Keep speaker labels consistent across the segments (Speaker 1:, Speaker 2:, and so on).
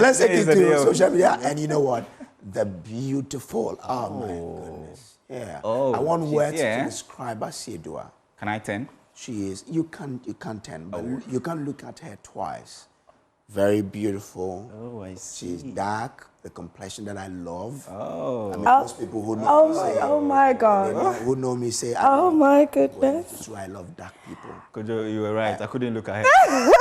Speaker 1: Let's take it to social media. And you know what? The beautiful. Oh, my goodness. Yeah.
Speaker 2: Oh,
Speaker 1: I want words to describe Asiedua.
Speaker 2: Can I 10?
Speaker 1: She is. You can't 10, but you can look at her twice. Very beautiful.
Speaker 2: Oh, I see.
Speaker 1: She's dark. The complexion that I love.
Speaker 2: Oh.
Speaker 1: I mean, most people who know me say,
Speaker 3: oh my God.
Speaker 1: Who know me say,
Speaker 3: oh my goodness.
Speaker 1: That's why I love dark people.
Speaker 2: Kojo, you were right. I couldn't look at her.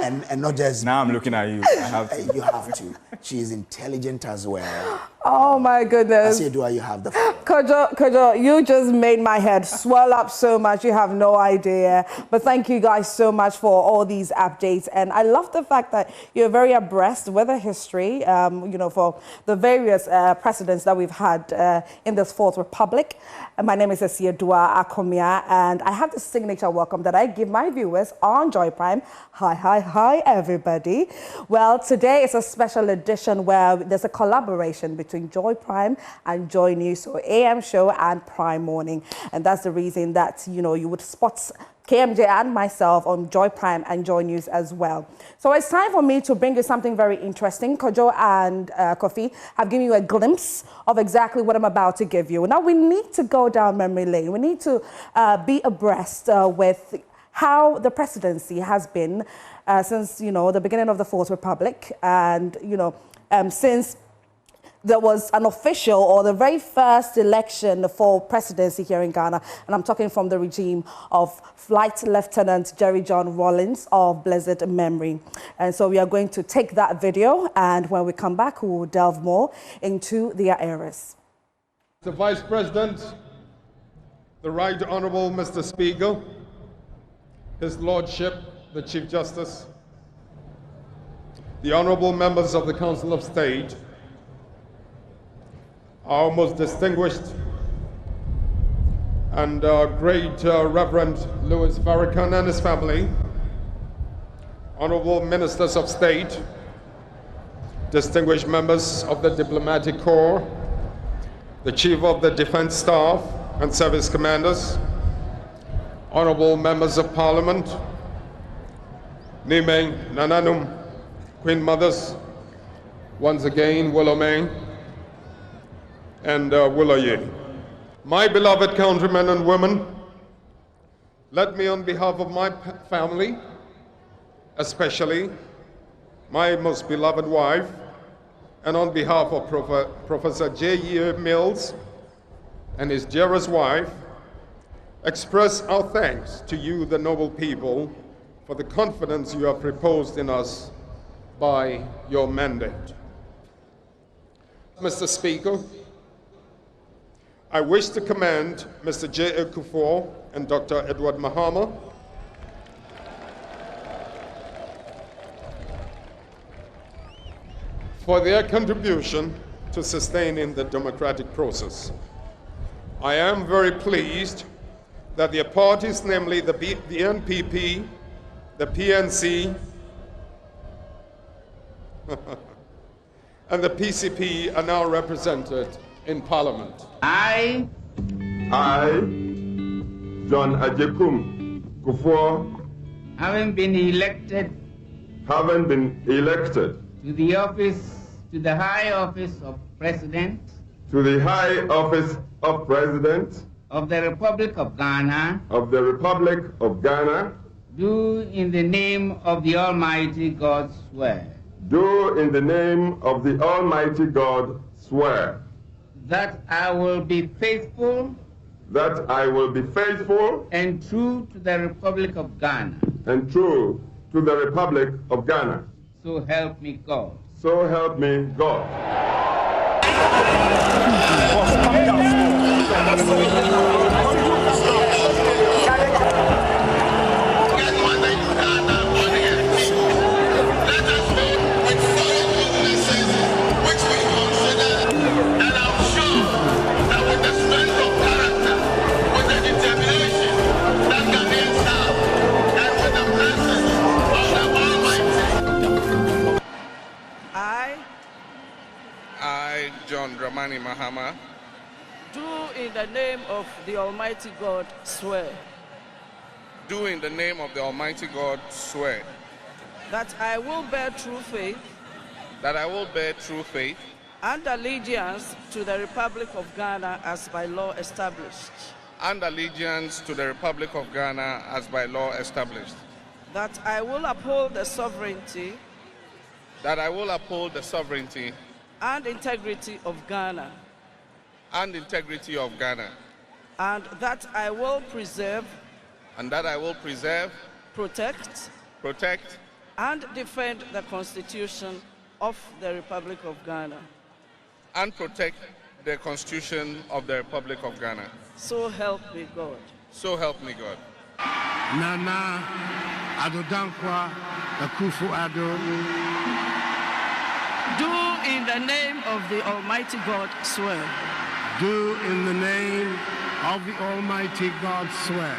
Speaker 1: And not just...
Speaker 2: Now I'm looking at you. I have to.
Speaker 1: You have to. She is intelligent as well.
Speaker 3: Oh my goodness.
Speaker 1: Asiedua, you have the...
Speaker 3: Kojo, you just made my head swell up so much. You have no idea. But thank you guys so much for all these updates. And I love the fact that you're very abreast with the history, you know, for the various precedents that we've had in this Fourth Republic. And my name is Asiedua Akomia, and I have the signature welcome that I give my viewers on Joy Prime. Hi, hi, hi, everybody. Well, today is a special edition where there's a collaboration between Joy Prime and Joy News, so AM show and Prime Morning. And that's the reason that, you know, you would spot KMJ and myself on Joy Prime and Joy News as well. So it's time for me to bring you something very interesting. Kojo and Kofi have given you a glimpse of exactly what I'm about to give you. Now we need to go down memory lane. We need to be abreast with how the presidency has been since, you know, the beginning of the Fourth Republic, and, you know, since there was an official or the very first election for presidency here in Ghana. And I'm talking from the regime of Flight Lieutenant Jerry John Rawlings of blessed memory. And so we are going to take that video, and when we come back, we will delve more into their eras.
Speaker 4: The Vice President, the Right Honorable Mr. Speaker, His Lordship, the Chief Justice, the Honorable Members of the Council of State, our most distinguished and great Reverend Louis Farrakhan and his family, Honorable Ministers of State, distinguished members of the Diplomatic Corps, the Chief of the Defense Staff and Service Commanders, Honorable Members of Parliament, Nimeng, Nananum, Queen Mothers, once again, Willowmay, and Willoye. My beloved countrymen and women, let me on behalf of my family, especially my most beloved wife, and on behalf of Professor J.E. Mills and his dearest wife, express our thanks to you, the noble people, for the confidence you have reposed in us by your mandate. Mr. Speaker, I wish to commend Mr. J. Kufuor and Dr. Edward Mahama for their contribution to sustaining the democratic process. I am very pleased that their parties, namely the NPP, the PNC, and the PCP are now represented in Parliament.
Speaker 5: I,
Speaker 6: John Ajekum Kufuor,
Speaker 5: having been elected to the high office of President of the Republic of Ghana, do in the name of the Almighty God swear.
Speaker 6: Do in the name of the Almighty God swear.
Speaker 5: That I will be faithful.
Speaker 6: That I will be faithful.
Speaker 5: And true to the Republic of Ghana.
Speaker 6: And true to the Republic of Ghana.
Speaker 5: So help me God.
Speaker 6: So help me God.
Speaker 7: I, John Dramani Mahama,
Speaker 8: do in the name of the Almighty God swear.
Speaker 7: Do in the name of the Almighty God swear.
Speaker 8: that I will bear true faith
Speaker 7: that I will bear true faith
Speaker 8: and allegiance to the Republic of Ghana as by law established,
Speaker 7: and allegiance to the Republic of Ghana as by law established,
Speaker 8: that I will uphold the sovereignty
Speaker 7: that I will uphold the sovereignty
Speaker 8: and integrity of Ghana,
Speaker 7: and integrity of Ghana,
Speaker 8: and that I will preserve,
Speaker 7: and that I will preserve,
Speaker 8: protect,
Speaker 7: protect,
Speaker 8: and defend the Constitution of the Republic of Ghana.
Speaker 7: and protect the Constitution of the Republic of Ghana.
Speaker 8: So help me God.
Speaker 7: So help me God.
Speaker 9: Nana Adodankwa Akufo-Addo.
Speaker 8: Do in the name of the Almighty God swear
Speaker 9: Do in the name of the Almighty God swear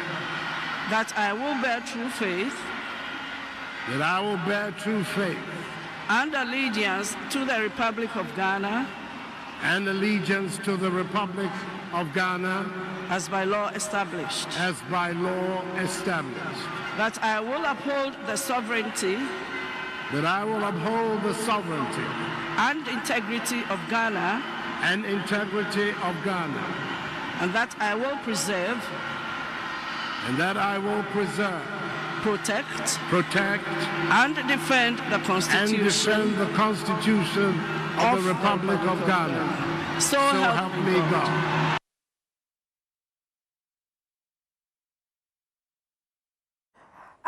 Speaker 8: that I will bear true faith
Speaker 9: that I will bear true faith
Speaker 8: and allegiance to the Republic of Ghana
Speaker 9: and allegiance to the Republic of Ghana
Speaker 8: as by law established,
Speaker 9: as by law established,
Speaker 8: that I will uphold the sovereignty
Speaker 9: that I will uphold the sovereignty
Speaker 8: and integrity of Ghana,
Speaker 9: and integrity of Ghana,
Speaker 8: and that I will preserve,
Speaker 9: and that I will preserve,
Speaker 8: protect,
Speaker 9: protect,
Speaker 8: and defend the
Speaker 9: and
Speaker 8: Constitution
Speaker 9: defend the Constitution of the Republic of Ghana.
Speaker 8: So
Speaker 9: So
Speaker 8: help
Speaker 9: help
Speaker 8: me
Speaker 9: me
Speaker 8: God.
Speaker 9: God.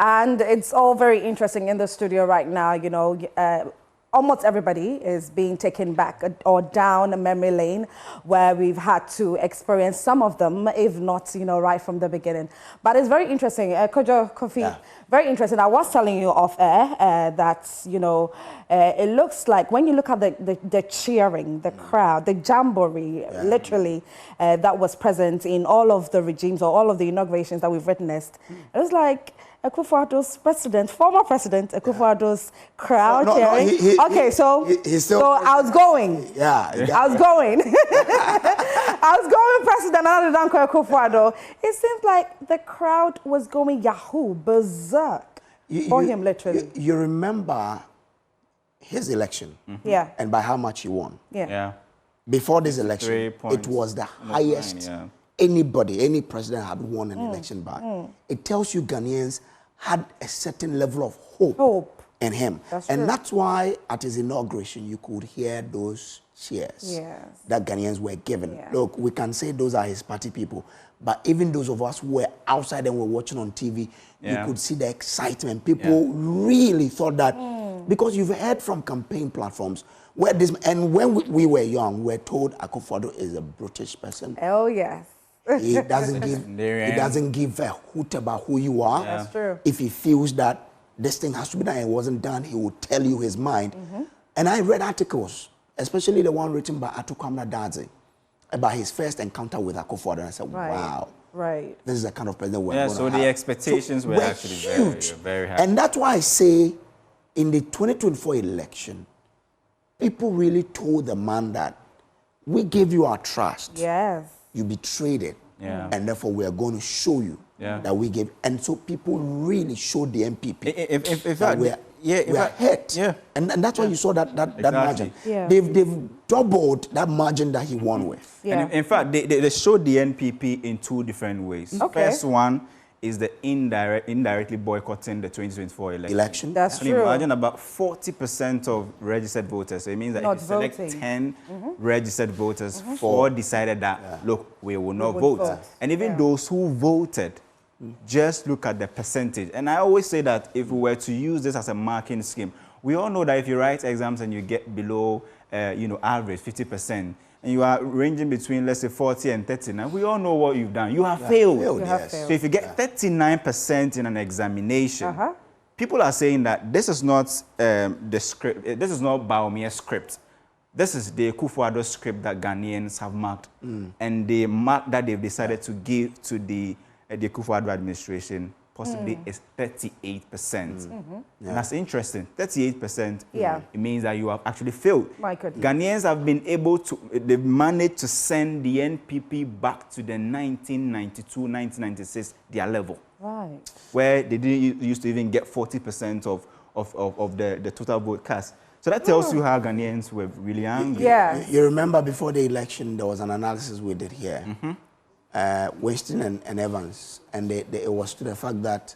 Speaker 3: And it's all very interesting in the studio right now. You know, almost everybody is being taken back or down a memory lane where we've had to experience some of them, if not, you know, right from the beginning. But it's very interesting. Kojo Kofi, very interesting. I was telling you off air that, you know, it looks like when you look at the cheering, the crowd, the jamboree, literally, that was present in all of the regimes or all of the inaugurations that we've witnessed, it was like Akufo-Addo's president, former president Akufo-Addo's crowd cheering.
Speaker 1: He's still
Speaker 3: so I was going.
Speaker 1: Yeah.
Speaker 3: I was going. I was going, President Anadanko Akufo-Addo. It seems like the crowd was going Yahoo, berserk for him, literally.
Speaker 1: You remember his election and by how much he won.
Speaker 2: Yeah.
Speaker 1: Before this election, it was the highest any president had won an election by. It tells you Ghanaians had a certain level of hope in him. That's why at his inauguration, you could hear those cheers that Ghanaians were given. Look, we can say those are his party people, but even those of us who were outside and were watching on TV, you could see the excitement. People really thought that, because you've heard from campaign platforms, where this, and when we were young, we were told Akufo-Addo is a British person.
Speaker 3: Oh, yes.
Speaker 1: He doesn't give a hoot about who you are.
Speaker 3: That's true.
Speaker 1: If he feels that this thing has to be done and it wasn't done, he will tell you his mind. And I read articles, especially the one written by Atukwamna Dadze, about his first encounter with Akufo-Addo. And I said, wow. This is the kind of president we're going to have.
Speaker 2: So the expectations were actually
Speaker 1: huge.
Speaker 2: Very high.
Speaker 1: And that's why I say in the 2024 election, people really told the man that we gave you our trust.
Speaker 3: Yes.
Speaker 1: You betrayed it. And therefore we are going to show you that we gave. And so people really showed the MPP that we are hit. And that's why you saw that margin. They've doubled that margin that he won with.
Speaker 2: And in fact, they showed the NPP in two different ways. First one is the indirectly boycotting the 2024 election.
Speaker 3: That's true.
Speaker 2: Imagine about 40% of registered voters. So it means that if you select 10 registered voters, 4 decided that, look, we will not vote. And even those who voted, just look at the percentage. And I always say that if we were to use this as a marking scheme, we all know that if you write exams and you get below, average, 50%, and you are ranging between, let's say, 40 and 39, we all know what you've done. You have failed. So if you get 39% in an examination, people are saying that this is not the script, this is not Baumia's script. This is the Akufo-Addo script that Ghanaians have marked. And the mark that they've decided to give to the Akufo-Addo administration possibly is 38%. And that's interesting. 38%, it means that you have actually failed.
Speaker 3: My goodness.
Speaker 2: Ghanaians have been able to, they've managed to send the NPP back to the 1992, 1996, their level.
Speaker 3: Right.
Speaker 2: Where they didn't used to even get 40% of the total vote cast. So that tells you how Ghanaians were really angry.
Speaker 3: Yeah.
Speaker 1: You remember before the election, there was an analysis we did here. Winston and Evans, and it was to the fact that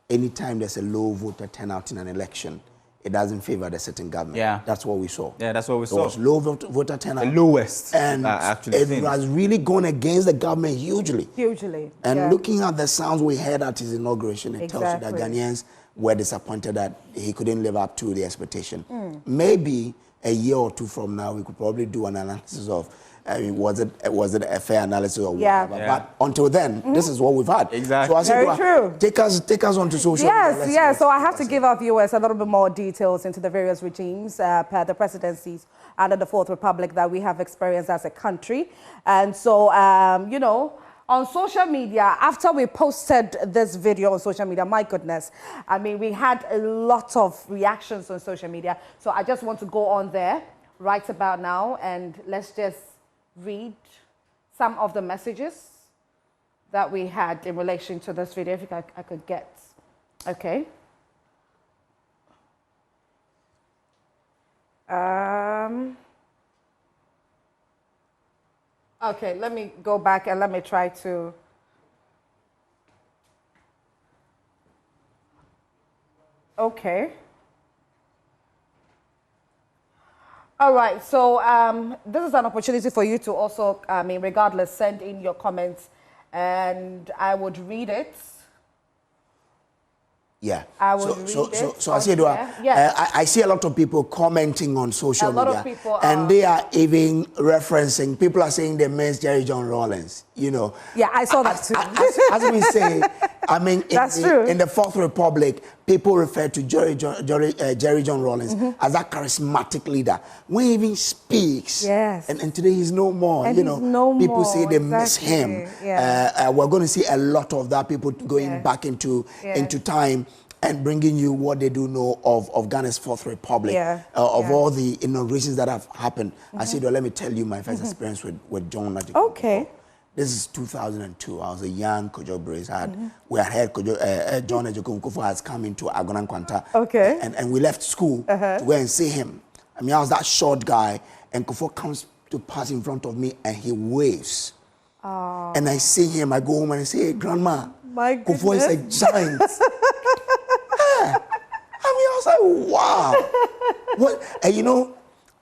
Speaker 1: anytime there's a low voter turnout in an election, it doesn't favor the sitting government.
Speaker 2: Yeah.
Speaker 1: That's what we saw.
Speaker 2: Yeah, that's what we saw.
Speaker 1: There was low voter turnout.
Speaker 2: The lowest.
Speaker 1: And
Speaker 2: actually
Speaker 1: it has really gone against the government hugely.
Speaker 3: Hugely.
Speaker 1: And looking at the sounds we heard at his inauguration, it tells you that Ghanaians were disappointed that he couldn't live up to the expectation. Maybe a year or two from now, we could probably do an analysis of, was it a fair analysis or whatever? But until then, this is what we've had.
Speaker 2: Exactly.
Speaker 1: So
Speaker 3: Very true.
Speaker 1: Take us onto social media.
Speaker 3: Yes. So I have to give our viewers a little bit more details into the various regimes per the presidencies under the Fourth Republic that we have experienced as a country. And so, you know, on social media, after we posted this video on social media, my goodness, I mean, we had a lot of reactions on social media. So I just want to go on there right about now and let's just read some of the messages that we had in relation to this video, if I could get, okay. Okay, let me go back and let me try to. Okay. All right, so this is an opportunity for you to also, I mean, regardless, send in your comments and I would read it.
Speaker 1: Yeah.
Speaker 3: I will read it.
Speaker 1: So I see a lot of people commenting on social media.
Speaker 3: A lot of people
Speaker 1: and they are even referencing, people are saying they miss Jerry John Rawlings, you know.
Speaker 3: Yeah, I saw that too.
Speaker 1: As we say, I mean, in the Fourth Republic, people refer to Jerry John Rawlings as that charismatic leader. When he even speaks, and today he's no more,
Speaker 3: and
Speaker 1: you know,
Speaker 3: no
Speaker 1: people
Speaker 3: more,
Speaker 1: say they miss him.
Speaker 3: Yeah.
Speaker 1: We're going to see a lot of that, people going back into time and bringing you what they do know of Ghana's Fourth Republic, of all the inaugurations that have happened. I said, well, let me tell you my first experience with John Ajay.
Speaker 3: Okay.
Speaker 1: This is 2002. I was a young Kojo Brace. We had heard John Ajay Kufuor has come into Agona Nkwanta.
Speaker 3: Okay.
Speaker 1: And we left school to go and see him. I mean, I was that short guy, and Kufuor comes to pass in front of me, and he waves. And I see him, I go home and I say, hey, Grandma,
Speaker 3: my goodness.
Speaker 1: Kufuor is a giant. I mean, I was like, wow. What? And you know,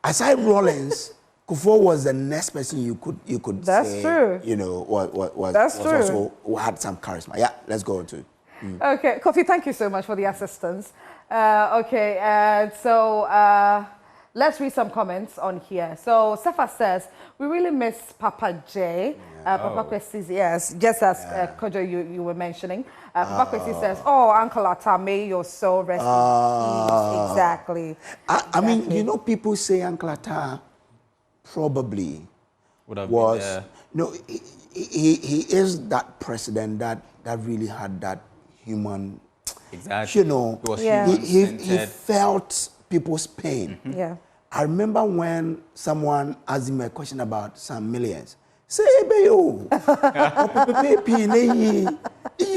Speaker 1: aside Rawlings, Kufuor was the next person you could say,
Speaker 3: true.
Speaker 1: You know, was
Speaker 3: true.
Speaker 1: Also who had some charisma. Yeah, let's go to.
Speaker 3: Okay, Kofi, thank you so much for the assistance. Let's read some comments on here. So Sefa says, we really miss Papa J. Papa Kwesi, yes, just as Kojo you were mentioning. Papa Kwesi says, oh, Uncle Atame, you're so rest in peace. Exactly.
Speaker 1: I mean, you know, people say Uncle Ata probably was, no, he is that president that really had that human, you know, he felt people's pain.
Speaker 3: Yeah.
Speaker 1: I remember when someone asked him a question about some millions. Say, hey, you know, he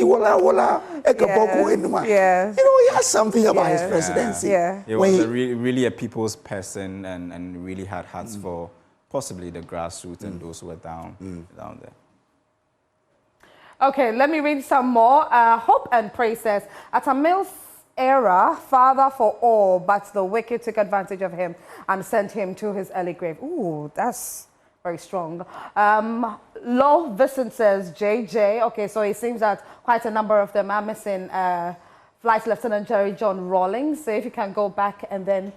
Speaker 1: has something about his presidency.
Speaker 3: Yeah.
Speaker 2: He was really a people's person and really had hearts for possibly the grassroots and those who were down there.
Speaker 3: Okay, let me read some more. Hope and Praise says, at Amil's era, father for all, but the wicked took advantage of him and sent him to his early grave. Ooh, that's very strong. Lo Vincent says, JJ. Okay, so it seems that quite a number of them are missing Flight Lieutenant Jerry John Rawlings. So if you can go back and then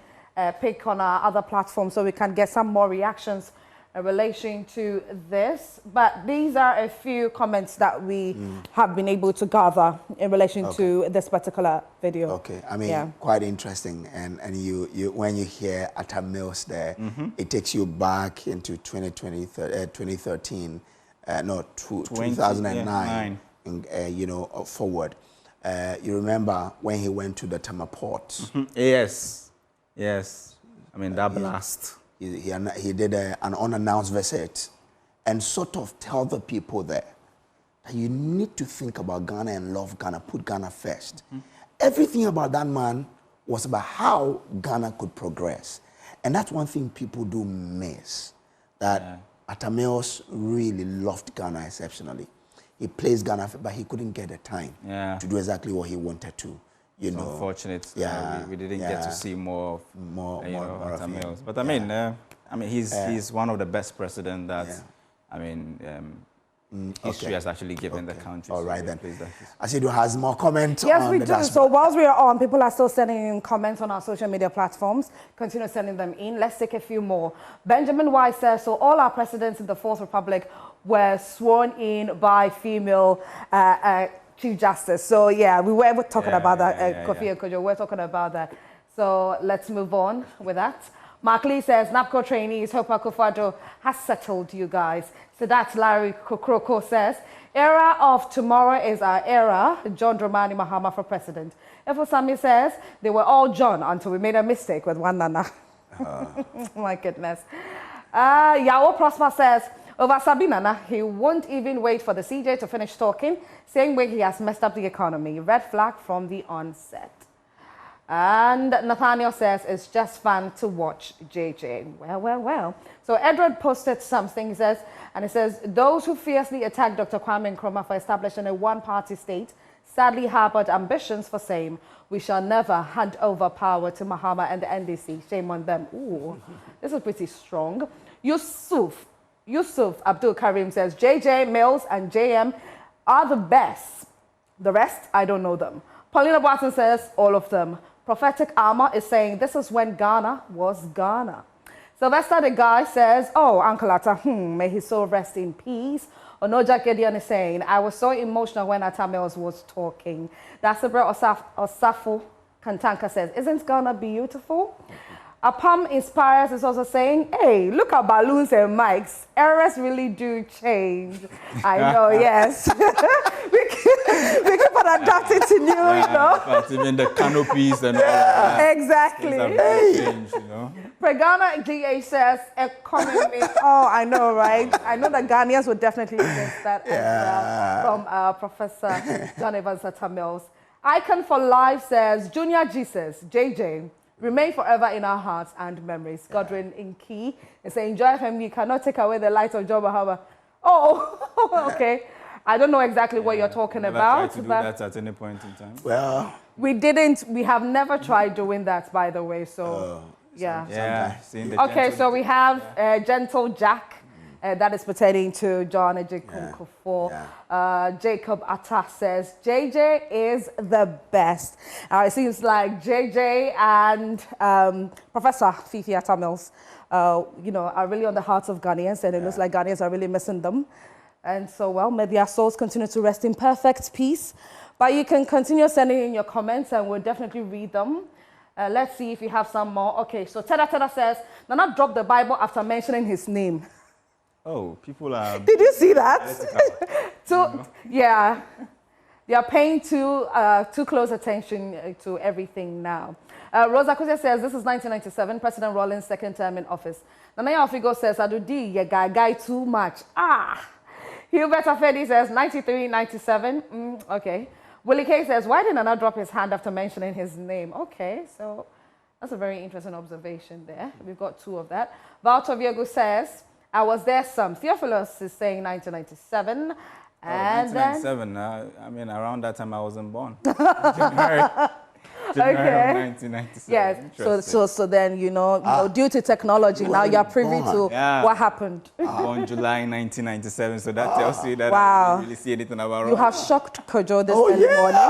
Speaker 3: pick on our other platforms so we can get some more reactions in relation to this. But these are a few comments that we have been able to gather in relation to this particular video.
Speaker 1: Okay, I mean, quite interesting. And you when you hear Atta Mills there, it takes you back into 2013, 2009, you know, forward. You remember when he went to the Tama port?
Speaker 2: Yes. I mean, that blast.
Speaker 1: He did an unannounced visit and sort of tell the people there that you need to think about Ghana and love Ghana, put Ghana first. Everything about that man was about how Ghana could progress. And that's one thing people do miss, that Atamils really loved Ghana exceptionally. He plays Ghana, but he couldn't get the time to do exactly what he wanted to. You know,
Speaker 2: unfortunate. We didn't get to see more of Atamils. But I mean, he's one of the best presidents that history has actually given the country.
Speaker 1: All right, then. Asidu has more comments.
Speaker 3: Yes, we do. So whilst we are on, people are still sending in comments on our social media platforms. Continue sending them in. Let's take a few more. Benjamin White says, so all our presidents in the Fourth Republic were sworn in by female Chief Justice. So yeah, we were talking about that, Kofi and Kojo, we're talking about that. So let's move on with that. Mark Lee says, NAPCO trainees, Hope Akufo-Addo has settled you guys. So that's Larry Kokroko says, era of tomorrow is our era, John Dramani Mahama for president. Efosami says, they were all John until we made a mistake with one Nana. My goodness. Yao Prosper says, over Sabinana, he won't even wait for the CJ to finish talking, saying way he has messed up the economy. Red flag from the onset. And Nathaniel says, it's just fun to watch JJ. Well. So Edward posted something, he says, and it says, those who fiercely attacked Dr. Kwame Nkrumah for establishing a one-party state sadly harbored ambitions for same. We shall never hand over power to Mahama and the NDC. Shame on them. Ooh, this is pretty strong. Yusuf Abdul Karim says, JJ, Mills, and JM are the best. The rest, I don't know them. Paulina Watson says, all of them. Prophetic Armor is saying, this is when Ghana was Ghana. Sylvester the guy says, oh, Uncle Atta, may his soul rest in peace. Onoja Gideon is saying, I was so emotional when Atta Mills was talking. Dasibra Osafo Kantanka says, isn't Ghana beautiful? Apam Inspires is also saying, hey, look at balloons and mics. Errors really do change. I know, yes. we keep on adapting to new, you know.
Speaker 2: But even the canopies and all that.
Speaker 3: Exactly.
Speaker 2: Changed, you know.
Speaker 3: Pregana GH says, economy. Oh, I know, right? I know that Ghanaians would definitely against that as well, from Professor John Evans Atta-Mills. Icon for Life says, Junior Jesus, JJ, remain forever in our hearts and memories. Godwin Inki is saying, Joy FM, you cannot take away the light of Joe Bahama. Oh, okay. I don't know exactly what you're talking about.
Speaker 2: Tried to do that at any point in time?
Speaker 1: Well,
Speaker 3: we have never tried doing that, by the way, so yeah. Okay, so we have Gentle Jack. That is pertaining to John Ejikufor. Jacob Atta says, JJ is the best. It seems like JJ and Professor Fifi Atta-Mills, are really on the hearts of Ghanaians, and it looks like Ghanaians are really missing them. And so, well, may their souls continue to rest in perfect peace. But you can continue sending in your comments, and we'll definitely read them. Let's see if you have some more. Okay, so Teda says, Nana dropped the Bible after mentioning his name.
Speaker 2: Oh, people are...
Speaker 3: Did you see that? Yeah. They are paying too close attention to everything now. Rosa Kuse says, this is 1997, President Rawlings' second term in office. Nanaya Ofigo says, Adudi, you guy too much. Hubert Afedi says, 93, 97. Okay. Willie K says, why did Nana drop his hand after mentioning his name? Okay, so that's a very interesting observation there. We've got two of that. Valto Viego says, I was there some. Theophilus is saying 1997. And
Speaker 2: 1997, I mean, around that time I wasn't born. January of 1997.
Speaker 3: Yes, so then, due to technology, now you're privy to what happened.
Speaker 2: Born July 1997, so that tells you that I didn't really see anything about
Speaker 3: You have shocked Kojo this early morning.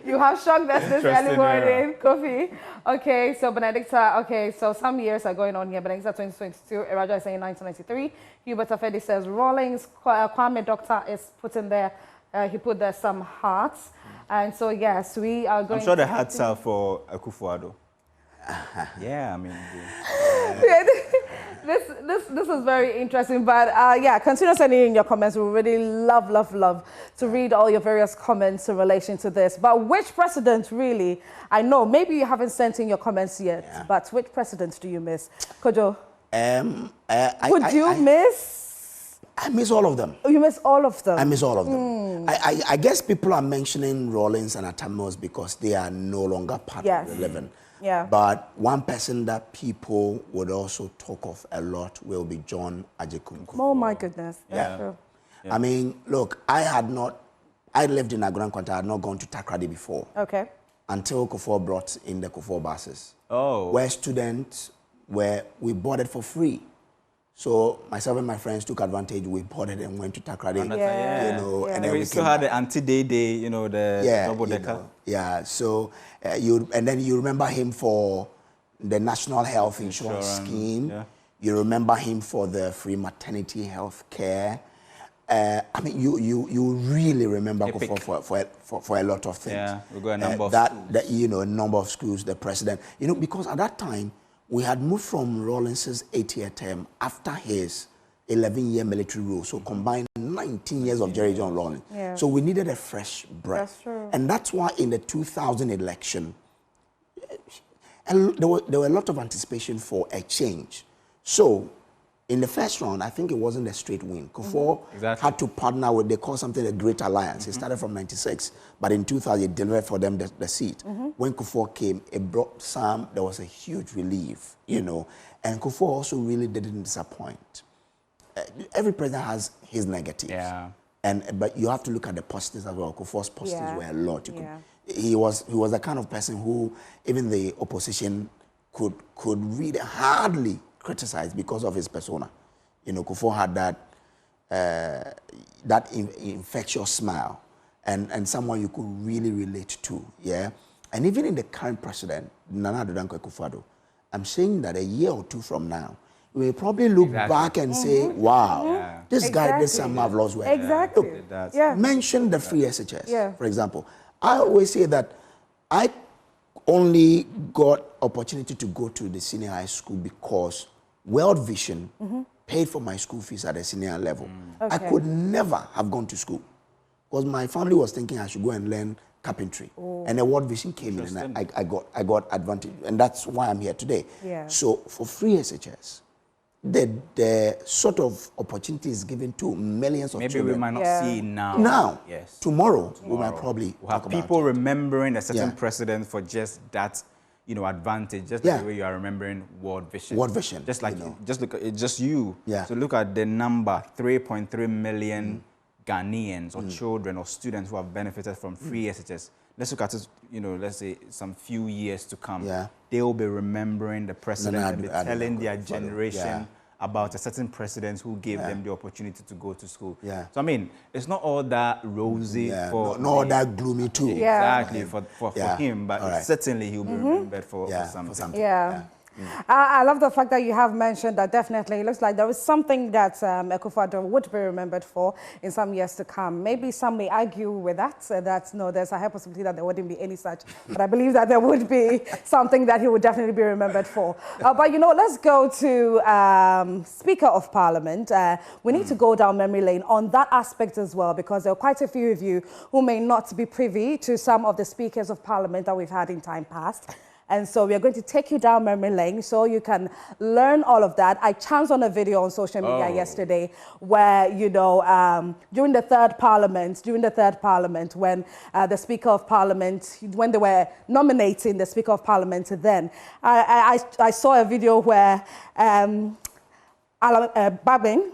Speaker 3: You have shocked us this early morning, Kofi. Okay, so Benedicta, so some years are going on here. Benedicta 2022, Eraja is saying 1993. Hubert Afedi says Rawlings, Kwame Doctor is put in there, he put there some hearts. And so, yes, we are going
Speaker 2: I'm sure the hearts are for Akufo-Addo. Yeah, I mean...
Speaker 3: This is very interesting, but continue sending in your comments. We really love to read all your various comments in relation to this. But which president really, I know, maybe you haven't sent in your comments yet, but which president do you miss? Kojo? Would you miss?
Speaker 1: I miss all of them.
Speaker 3: Oh, you miss all of them?
Speaker 1: I miss all of them. I guess people are mentioning Rawlings and Atamos because they are no longer part of the living.
Speaker 3: Yeah.
Speaker 1: But one person that people would also talk of a lot will be John Ajekun.
Speaker 3: Oh my goodness.
Speaker 1: Yeah.
Speaker 3: True.
Speaker 1: I mean, look, I lived in Aguran Kwanta, I had not gone to Takrady before.
Speaker 3: Okay.
Speaker 1: Until Kufuor brought in the Kufuor buses.
Speaker 2: Oh.
Speaker 1: Where students we boarded for free. So myself and my friends took advantage. We boarded and went to Takrady.
Speaker 2: Yeah.
Speaker 1: You know,
Speaker 2: and then we still had the anti-day, you know, the double decker.
Speaker 1: Yeah. So and then you remember him for the National Health Insurance Scheme. Yeah. You remember him for the free maternity health care. I mean, you really remember for a lot of things.
Speaker 2: Yeah, we got a number of schools.
Speaker 1: You know, a number of schools, the president. You know, because at that time, we had moved from Rawlings's 8-year term after his 11-year military rule. So combined 19 years of Jerry John Rawlings.
Speaker 3: Yeah.
Speaker 1: So we needed a fresh breath.
Speaker 3: That's true.
Speaker 1: And that's why in the 2000 election, there were a lot of anticipation for a change. So in the first round, I think it wasn't a straight win. Kufuor had to partner with, they call something a great alliance. It started from 96, but in 2000, it delivered for them the seat. When Kufuor came, it brought there was a huge relief, you know, and Kufuor also really didn't disappoint. Every president has his negatives.
Speaker 2: Yeah.
Speaker 1: But you have to look at the positives as well. Kufuor's positives were a lot. He was the kind of person who even the opposition could really hardly criticize because of his persona. You know, Kufuor had that infectious smile and someone you could really relate to, yeah? And even in the current president, Nana Addo Dankwa Akufo-Addo, I'm saying that a year or two from now, we will probably look back and say, wow, this guy did some marvelous work.
Speaker 3: Exactly.
Speaker 1: Look, mention the free SHS, for example. I always say that I only got opportunity to go to the senior high school because World Vision paid for my school fees at the senior level. I could never have gone to school because my family was thinking I should go and learn carpentry. And the World Vision came in and I got advantage. And that's why I'm here today. So for free SHS, the sort of opportunity is given to millions of children.
Speaker 2: Maybe we might not see it now.
Speaker 1: Now, tomorrow, we might probably
Speaker 2: we'll have people remembering a certain president for just that, you know, advantage, just the way you are remembering World Vision.
Speaker 1: World Vision.
Speaker 2: Just like,
Speaker 1: you know.
Speaker 2: just look at it, just you. So look at the number, 3.3 million Ghanaians or children or students who have benefited from free SHS. Let's look at it, you know, let's say some few years to come. They will be remembering the president and be telling their generation about a certain president who gave them the opportunity to go to school. So, I mean, it's not all that rosy for...
Speaker 1: Not all that gloomy too.
Speaker 2: Exactly, for him, but certainly he'll be remembered for something.
Speaker 3: I love the fact that you have mentioned that definitely it looks like there is something that Akufo-Addo would be remembered for in some years to come. Maybe some may argue with that, no, there's a high possibility that there wouldn't be any such, but I believe that there would be something that he would definitely be remembered for. But you know, let's go to Speaker of Parliament. We need to go down memory lane on that aspect as well, because there are quite a few of you who may not be privy to some of the Speakers of Parliament that we've had in time past. And so we are going to take you down memory lane so you can learn all of that. I chanced on a video on social media yesterday where, you know, during the third parliament, when the Speaker of Parliament, when they were nominating the Speaker of Parliament then, I saw a video where Babing,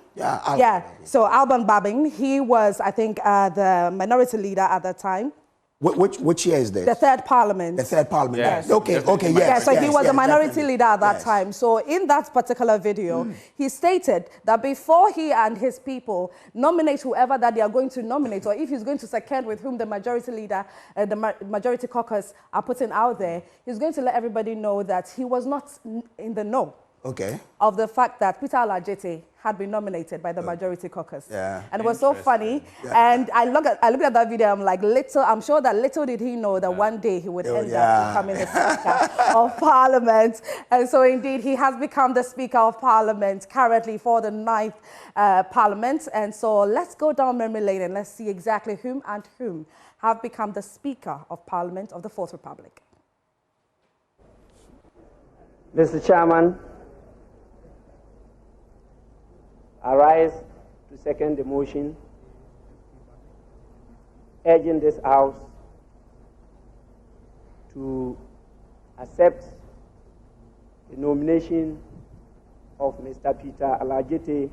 Speaker 3: so Alban Babing, he was, I think, the minority leader at that time.
Speaker 1: Which year is this?
Speaker 3: The third parliament.
Speaker 1: The third parliament.
Speaker 2: Yes.
Speaker 1: Okay, yes.
Speaker 3: So he was the minority leader at that time. So in that particular video, he stated that before he and his people nominate whoever that they are going to nominate, or if he's going to second with whom the majority leader, the majority caucus are putting out there, he's going to let everybody know that he was not in the know. Of the fact that Peter Alajete had been nominated by the majority caucus. And it was so funny. And I looked at that video, I'm like, I'm sure that little did he know that one day he would end up becoming the Speaker of Parliament. And so indeed, he has become the Speaker of Parliament currently for the 9th Parliament. And so let's go down memory lane and let's see exactly whom have become the Speaker of Parliament of the Fourth Republic.
Speaker 10: Mr. Chairman, I rise to second the motion urging this House to accept the nomination of Mr. Peter Alajete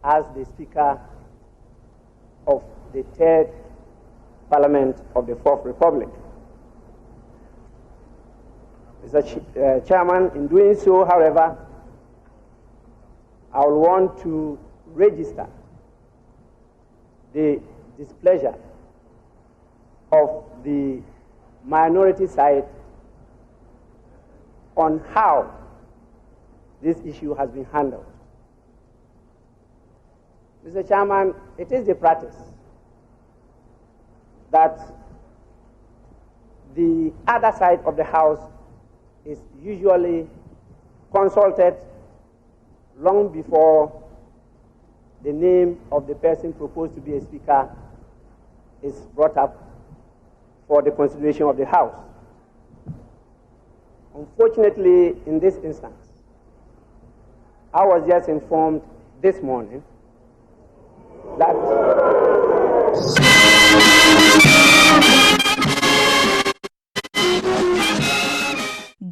Speaker 10: as the Speaker of the Third Parliament of the Fourth Republic. Mr. Chairman, in doing so, however, I will want to register the displeasure of the minority side on how this issue has been handled. Mr. Chairman, it is the practice that the other side of the House is usually consulted long before the name of the person proposed to be a speaker is brought up for the consideration of the House. Unfortunately, in this instance, I was just informed this morning that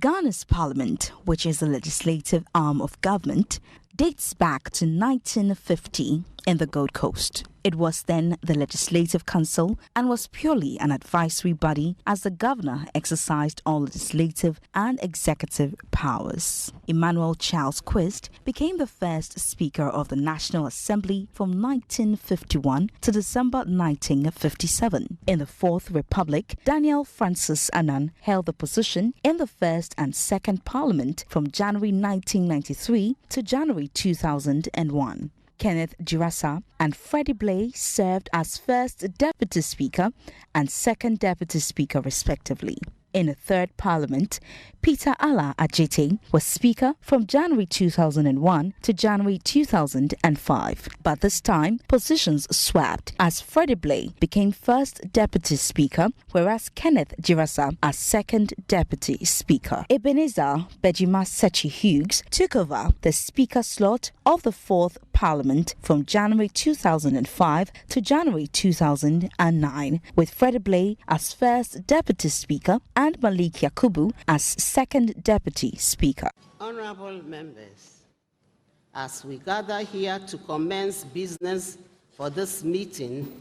Speaker 11: Ghana's parliament, which is the legislative arm of government, dates back to 1950 in the Gold Coast. It was then the Legislative Council and was purely an advisory body as the governor exercised all legislative and executive powers. Emmanuel Charles Quist became the first Speaker of the National Assembly from 1951 to December 1957. In the Fourth Republic, Daniel Francis Annan held the position in the First and Second Parliament from January 1993 to January 2001. Kenneth Girassa and Freddie Blay served as first Deputy Speaker and second Deputy Speaker respectively. In the Third Parliament, Peter Alajete was Speaker from January 2001 to January 2005. But this time, positions swapped as Freddie Blay became first Deputy Speaker, whereas Kenneth Girassa as second Deputy Speaker. Ebenezer Bejima Sechi Hughes took over the Speaker slot of the Fourth Parliament from January 2005 to January 2009, with Freddie Blay as first Deputy Speaker and Malik Yakubu as second Deputy Speaker.
Speaker 12: Honorable members, as we gather here to commence business for this meeting,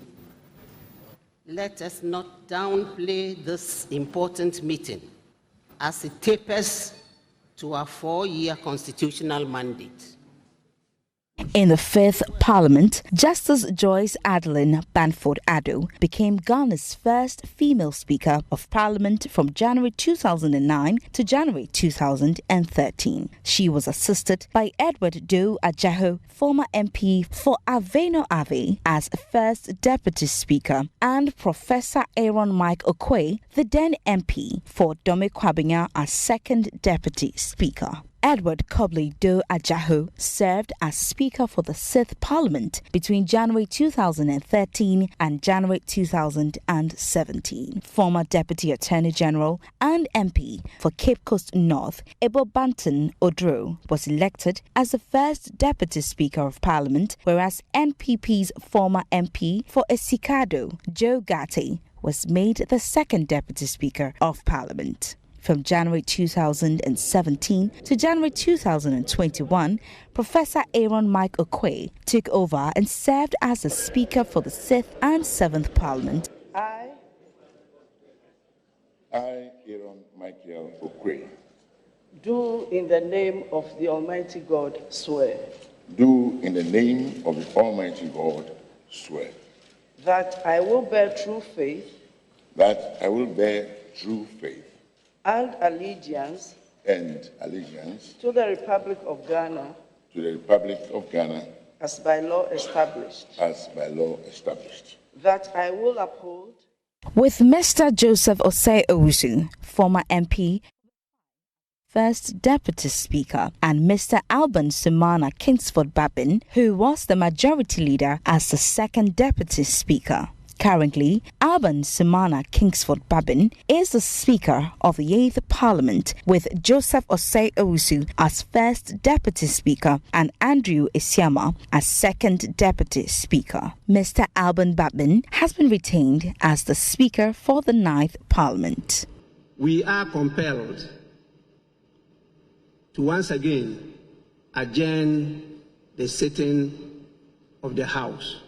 Speaker 12: let us not downplay this important meeting as it tapers to our 4-year constitutional mandate.
Speaker 11: In the Fifth Parliament, Justice Joyce Adeline Banford Addo became Ghana's first female Speaker of Parliament from January 2009 to January 2013. She was assisted by Edward Doe Ajaho, former MP for Aveno Ave, as first Deputy Speaker, and Professor Aaron Mike Okwe, the then MP for Dome Kwabena, as second Deputy Speaker. Edward Cobley Doe Ajaho served as Speaker for the Sixth Parliament between January 2013 and January 2017. Former Deputy Attorney General and MP for Cape Coast North, Ebo Banton Odro, was elected as the first Deputy Speaker of Parliament, whereas NPP's former MP for Esikado, Joe Gatti, was made the second Deputy Speaker of Parliament. From January 2017 to January 2021, Professor Aaron Mike Okwe took over and served as the Speaker for the Sixth and Seventh Parliament.
Speaker 13: I, Aaron Michael Okwe,
Speaker 8: do in the name of the Almighty God swear.
Speaker 13: Do in the name of the Almighty God swear.
Speaker 8: That I will bear true faith.
Speaker 13: That I will bear true faith.
Speaker 8: And allegiance.
Speaker 13: And allegiance.
Speaker 8: To the Republic of Ghana.
Speaker 13: To the Republic of Ghana.
Speaker 8: As by law established.
Speaker 13: As by law established.
Speaker 8: That I will uphold.
Speaker 11: With Mr. Joseph Osei Owusu, former MP, first Deputy Speaker, and Mr. Alban Sumana Kingsford Babin, who was the Majority Leader, as the second Deputy Speaker. Currently, Alban Sumana Kingsford Babin is the Speaker of the 8th Parliament, with Joseph Osei Owusu as First Deputy Speaker and Andrew Isiama as Second Deputy Speaker. Mr. Alban Babin has been retained as the Speaker for the 9th Parliament.
Speaker 14: We are compelled to once again adjourn the sitting of the House.